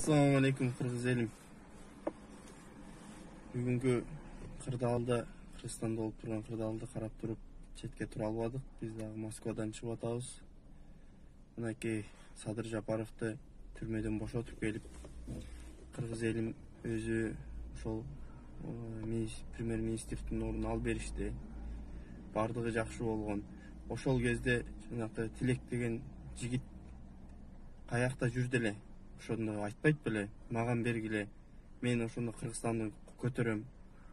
Assalamu alaikum Kırgız elim. Бүгүнкү кырдаалда, Кыргызстанда болуп турган кырдаалды карап туруп четке тура албадык. Биз дагы Москвадан чыгып атабыз. Мынакей Садыр Жапаровду түрмөдөн бошотуп келип, Кыргыз элим өзү ошол премьер-министрдин ордун алып беришти. Бардыгы жакшы болгон. Ошол кезде жанакы Тилек деген жигит каякта жүрдү эле. Ошондо айтпайт беле, маган бергиле, мен ошондо Кыргызстанды көтөрөм,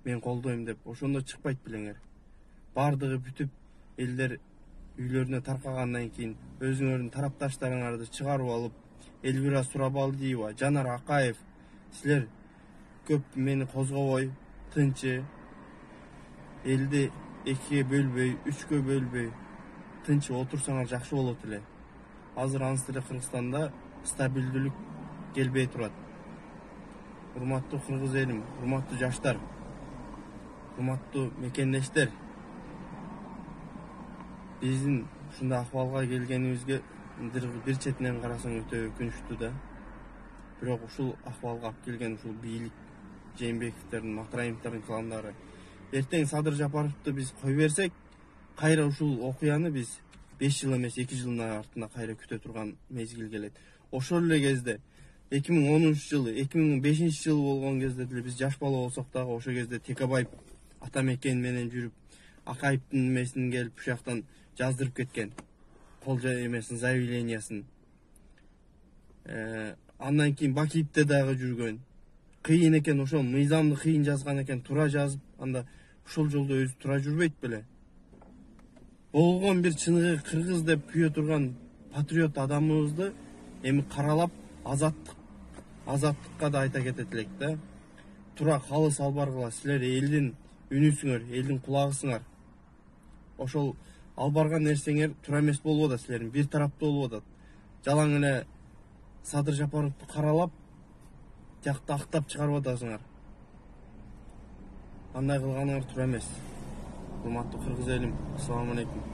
мен колдойм деп, ошондо чыкпайт белеңер. Бардыгы бүтүп, элдер үйлөрүнө таркагандан кийин өзүңөрдүн тарапташтарыңарды чыгарып алып, Элвира Сурабалдиева, Жанар Акаев, силер көп мени козгобой, тынчы, элди экиге бөлбөй, үчкө бөлбөй, тынчы отурсаңар жакшы болот эле. Азыр анысы эле Кыргызстанда стабилдүүлүк келбей турат. Урматтуу Кыргыз элим, урматтуу жаштар, урматтуу мекендештер, биздин ушундай акыбалга келгенибизге бир четинен карасаң өтө өкүнүчтүү да. Бирок ушул акыбалга алып келген ушул бийлик, Жээнбековдердин, Матраимовдордун кландары. Эртең Садыр Жапаровду биз кой берсек, кайра ушул окуяны биз 5 жыл эмес 2 жылдын артында кайра күтө турган мезгил келет. Ошол эле кезде 2010 жылы, 2005 жылы болгон кезде деле биз жаш бала болсок дагы ошол кезде Текебаев Атамекен менен жүрүп, Акаевдин эмесин келип ушактан жаздырып кеткен. Кол эмесин, заявлениясын. Андан кийин Бакиевде дагы жүргөн. Кыйын экен, ошол мыйзамды кыйын жазган экен, тура жазып, анда ушул жолдо өзү тура жүрбөйт беле. Болгон бир чыныгы кыргыз деп күйө турган патриот адамыбызды эми каралап азаттыкка да айта кетет элек да. Тура калыс албаргыла, силер элдин үнүсүңөр, элдин кулагысыңар. Ошол албарган нерсеңер тура эмес болуп атат, силердин бир тараптуу болуп атат. Жалаң эле Садыр Жапаровду каралап, жакта актап чыгарып атасыңар. Андай кылганыңар тура эмес. Урматтуу Кыргыз элим, ассаламу алейкум.